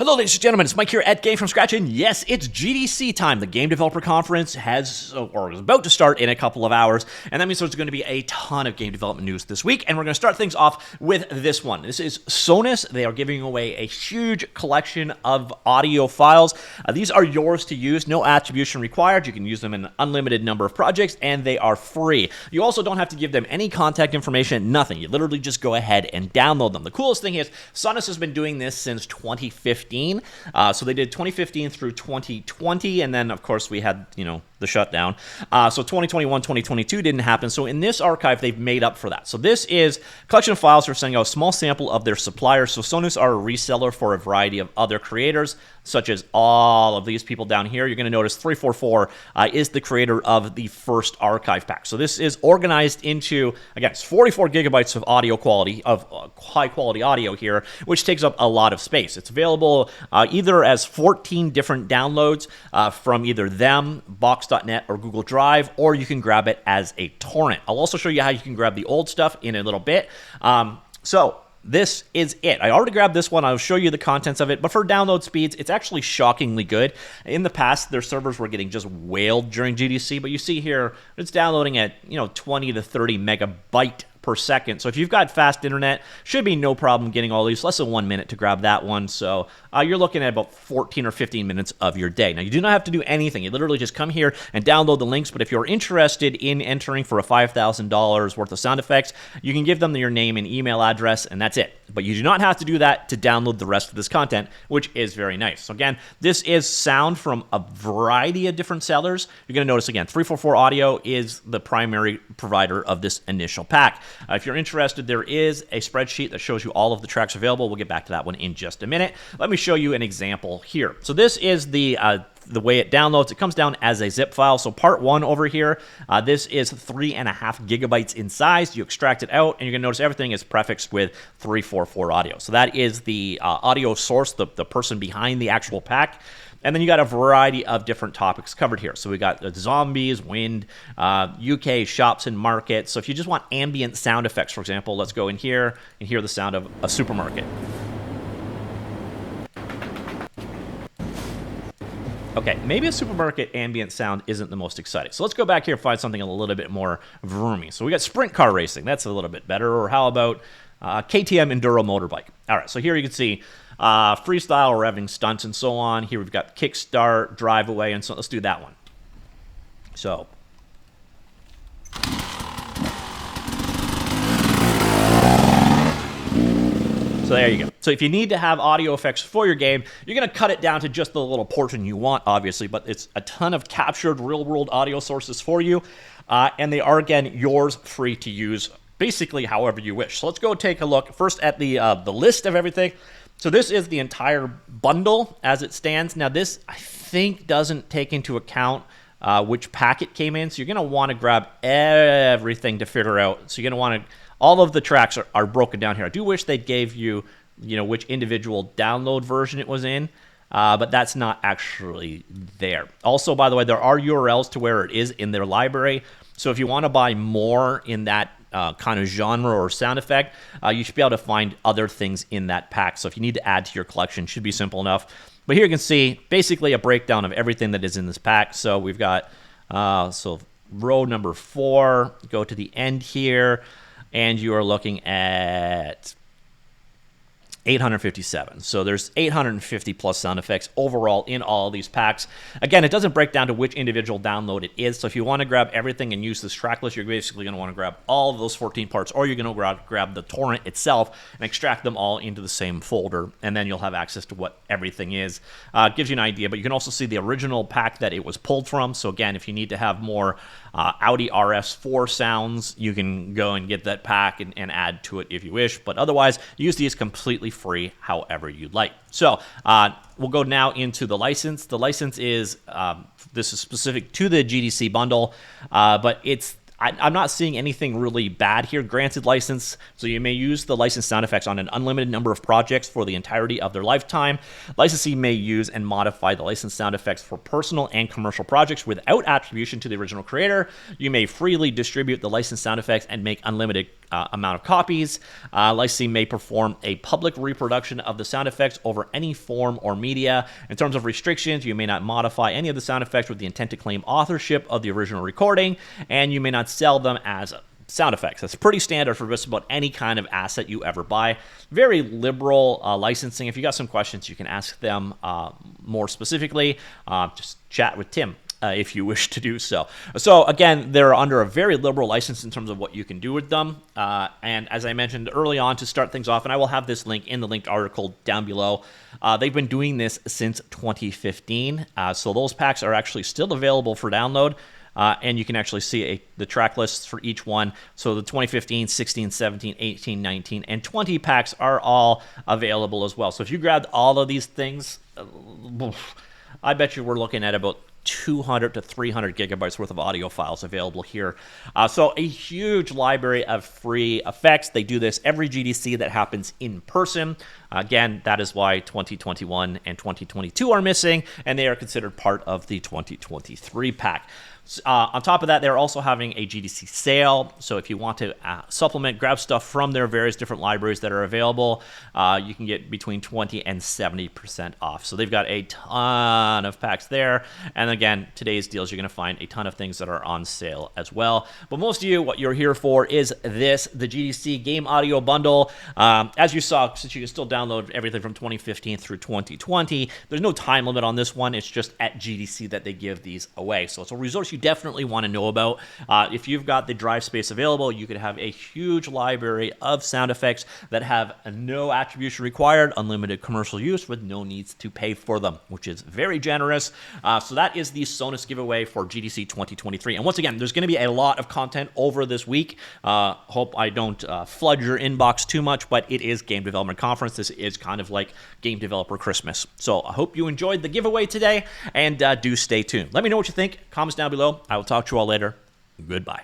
Hello, ladies and gentlemen. It's Mike here at Game From Scratch, and yes, it's GDC time. The Game Developer Conference is about to start in a couple of hours, and that means there's going to be a ton of game development news this week, and we're going to start things off with this one. This is Sonus. They are giving away a huge collection of audio files. These are yours to use, no attribution required. You can use them in an unlimited number of projects, and they are free. You also don't have to give them any contact information, nothing. You literally just go ahead and download them. The coolest thing is Sonus has been doing this since 2015. So they did 2015 through 2020, and then of course we had, the shutdown. So 2021, 2022 didn't happen. So in this archive, they've made up for that. So this is a collection of files. They're sending out a small sample of their suppliers. So Sonus are a reseller for a variety of other creators, such as all of these people down here. You're going to notice 344 is the creator of the first archive pack. So this is organized into, again, it's 44 gigabytes of audio quality, of high quality audio here, which takes up a lot of space. It's available either as 14 different downloads from either them, Box.net, or Google Drive, or you can grab it as a torrent. I'll also show you how you can grab the old stuff in a little bit. So this is it. I already grabbed this one. I'll show you the contents of it, but for download speeds, it's actually shockingly good. In the past, their servers were getting just whaled during GDC, but you see here, it's downloading at 20 to 30 megabyte per second. So if you've got fast internet, should be no problem getting all these. Less than 1 minute to grab that one. So you're looking at about 14 or 15 minutes of your day. Now, you do not have to do anything. You literally just come here and download the links. But if you're interested in entering for a $5,000 worth of sound effects, you can give them your name and email address, and that's it. But you do not have to do that to download the rest of this content, which is very nice. So again, this is sound from a variety of different sellers. You're going to notice, again, 344 Audio is the primary provider of this initial pack. If you're interested, there is a spreadsheet that shows you all of the tracks available. We'll get back to that one in just a minute. Let me show you an example here. So this is the way it downloads. It comes down as a zip file. So part one over here, this is 3.5 gigabytes in size. You extract it out, and you're going to notice everything is prefixed with 344 Audio. So that is the audio source, the person behind the actual pack. And then you got a variety of different topics covered here. So we got zombies, wind, UK shops and markets. So if you just want ambient sound effects, for example, let's go in here and hear the sound of a supermarket. Okay, maybe a supermarket ambient sound isn't the most exciting. So let's go back here and find something a little bit more vroomy. So we got sprint car racing. That's a little bit better. Or how about KTM Enduro motorbike? All right, so here you can see freestyle, revving stunts, and so on. Here we've got kickstart, drive away, and so let's do that one. So there you go. So if you need to have audio effects for your game, you're going to cut it down to just the little portion you want, obviously, but it's a ton of captured real-world audio sources for you, and they are, again, yours free to use basically however you wish. So let's go take a look first at the list of everything. So this is the entire bundle as it stands. Now this, I think, doesn't take into account which pack it came in, so you're going to want to grab everything to figure out. So you're going to want to, all of the tracks are broken down here. I do wish they gave you, which individual download version it was in, but that's not actually there. Also, by the way, there are URLs to where it is in their library. So if you want to buy more in that kind of genre or sound effect, you should be able to find other things in that pack. So if you need to add to your collection, it should be simple enough. But here you can see basically a breakdown of everything that is in this pack. So we've got, so row number 4, go to the end here, and you are looking at 857. So there's 850 plus sound effects overall in all of these packs. Again, it doesn't break down to which individual download it is. So if you want to grab everything and use this track list, you're basically going to want to grab all of those 14 parts, or you're going to grab the torrent itself and extract them all into the same folder, and then you'll have access to what everything is. It gives you an idea, but you can also see the original pack that it was pulled from. So again, if you need to have more Audi RS4 sounds, you can go and get that pack and add to it if you wish. But otherwise, use these completely free however you'd like. So we'll go now into the license. The license is, this is specific to the GDC bundle, but I'm not seeing anything really bad here. Granted license, so you may use the licensed sound effects on an unlimited number of projects for the entirety of their lifetime. Licensee may use and modify the licensed sound effects for personal and commercial projects without attribution to the original creator. You may freely distribute the licensed sound effects and make unlimited amount of copies. Licensing may perform a public reproduction of the sound effects over any form or media. In terms of restrictions, you may not modify any of the sound effects with the intent to claim authorship of the original recording, and you may not sell them as sound effects. That's pretty standard for just about any kind of asset you ever buy. Very liberal licensing. If you got some questions, you can ask them more specifically. Just chat with Tim if you wish to do so. So again, they're under a very liberal license in terms of what you can do with them. And as I mentioned early on, to start things off, and I will have this link in the linked article down below, they've been doing this since 2015. So those packs are actually still available for download. And you can actually see the track lists for each one. So the 2015, 16, 17, 18, 19, and 20 packs are all available as well. So if you grabbed all of these things, I bet you we're looking at about 200 to 300 gigabytes worth of audio files available here. So a huge library of free effects. They do this every GDC that happens in person. Again, that is why 2021 and 2022 are missing, and they are considered part of the 2023 pack. On top of that, they're also having a GDC sale. So if you want to supplement, grab stuff from their various different libraries that are available, you can get between 20 and 70% off. So they've got a ton of packs there. And again, today's deals, you're going to find a ton of things that are on sale as well. But most of you, what you're here for is this, the GDC Game Audio Bundle. As you saw, since you can still download everything from 2015 through 2020, there's no time limit on this one. It's just at GDC that they give these away. So it's a resource you definitely want to know about. If you've got the drive space available, you could have a huge library of sound effects that have no attribution required, unlimited commercial use with no needs to pay for them, which is very generous. So that is the Sonus giveaway for GDC 2023. And once again, there's going to be a lot of content over this week. Hope I don't flood your inbox too much, but it is Game Development Conference. This is kind of like Game Developer Christmas. So I hope you enjoyed the giveaway today, and do stay tuned. Let me know what you think. Comments down below. I will talk to you all later. Goodbye.